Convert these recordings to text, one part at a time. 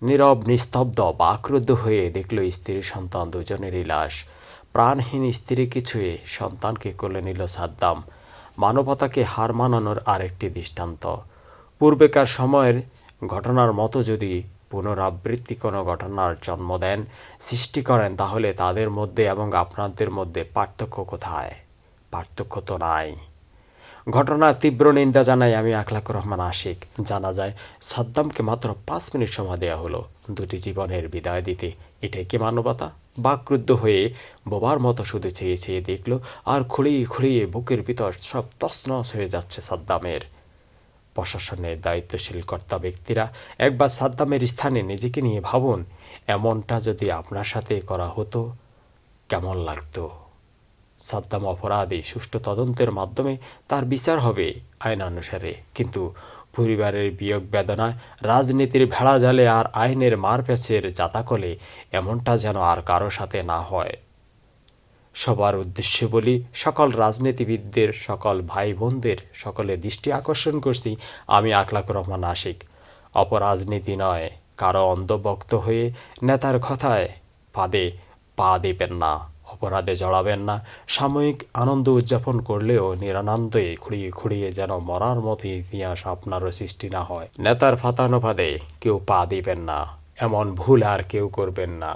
নীরব নিস্তব্ধ বাকরুদ্ধ হয়ে দেখল স্ত্রী সন্তান দুজনেরই লাশ। প্রাণহীন স্ত্রীকে ছুঁয়ে সন্তানকে কোলে নিল সাদ্দাম। মানবতাকে হার মানানোর আরেকটি দৃষ্টান্ত। পূর্বেকার সময়ের ঘটনার মতো যদি পুনরাবৃত্তি কোনো ঘটনার জন্ম দেন, সৃষ্টি করেন, তাহলে তাদের মধ্যে এবং আপনাদের মধ্যে পার্থক্য কোথায়? পার্থক্য তো নাই। ঘটনার তীব্র নিন্দা জানাই আমি আখলাকুর রহমান আশিক। জানা যায় সাদ্দামকে মাত্র 5 মিনিট সময় দেওয়া হলো দুটি জীবনের বিদায় দিতে। এটাই কি মানবতা? বাকরুদ্ধ হয়ে বোবার মতো শুধু চেয়ে চেয়ে দেখল, আর খুঁড়িয়ে খুঁড়িয়ে বুকের ভিতর সব তছনছ হয়ে যাচ্ছে সাদ্দামের। প্রশাসনের দায়িত্বশীল কর্তা ব্যক্তিরা একবার সাদ্দামের স্থানে নিজেকে নিয়ে ভাবুন, এমনটা যদি আপনার সাথে করা হতো কেমন লাগতো? সাদ্দাম অপরাধী, সুষ্ঠু তদন্তের মাধ্যমে তার বিচার হবে আইনানুসারে। কিন্তু পরিবারের বিয়োগ বেদনায়, রাজনীতির ভেড়া জালে আর আইনের মারপ্যাচের জাতাকলে এমনটা যেন আর কারো সাথে না হয়। সবার উদ্দেশ্যে বলি, সকল রাজনীতিবিদদের, সকল ভাই বোনদের, সকলের দৃষ্টি আকর্ষণ করছি আমি আখলাকুর রহমান আশিক। অপরাজনীতি নয়, কারো অন্ধভক্ত হয়ে নেতার কথায় ফাঁদে পা দেবেন না, অপরাধে জড়াবেন না। সাময়িক আনন্দ উদযাপন করলেও নিরানন্দে খুঁড়িয়ে খুঁড়িয়ে যেন মরার মতো ইতিহাস আপনারও সৃষ্টি না হয়। নেতার ফাতানো ফাঁদে কেউ পা দিবেন না, এমন ভুল আর কেউ করবেন না।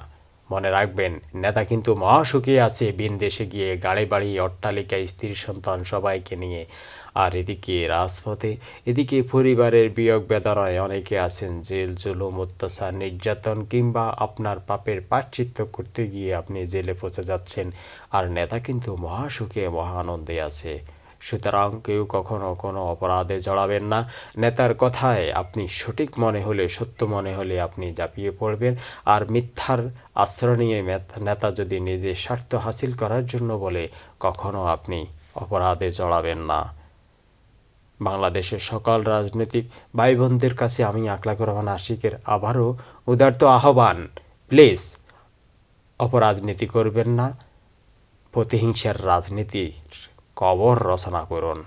মনে রাখবেন, নেতা কিন্তু মহাসুখে আছে বিনদেশে গিয়ে, গাড়ি বাড়ি অট্টালিকায় স্ত্রী সন্তান সবাইকে নিয়ে। আর এদিকে রাজপথে, এদিকে পরিবারের বিয়োগ বেদনায় অনেকে আছেন জেল, জুলুম, অত্যাচার, নির্যাতন কিংবা আপনার পাপের প্রায়শ্চিত্ত করতে গিয়ে আপনি জেলে পচে যাচ্ছেন। আর নেতা কিন্তু মহাসুখে মহা আনন্দে আছে। সুতরাং কেউ কখনো কোনো অপরাধে জড়াবেন না। নেতার কথায় আপনি সঠিক মনে হলে, সত্য মনে হলে আপনি ঝাঁপিয়ে পড়বেন। আর মিথ্যার আশ্রয় নিয়ে নেতা যদি নিজের স্বার্থ হাসিল করার জন্য বলে, কখনো আপনি অপরাধে জড়াবেন না। বাংলাদেশের সকল রাজনৈতিক ভাই বোনদের কাছে আমি আখলাকুর রহমান আশিকের আবারও উদারত আহ্বান, প্লিজ অপরাজনীতি করবেন না, প্রতিহিংসার রাজনীতির কবর রচনা করুন।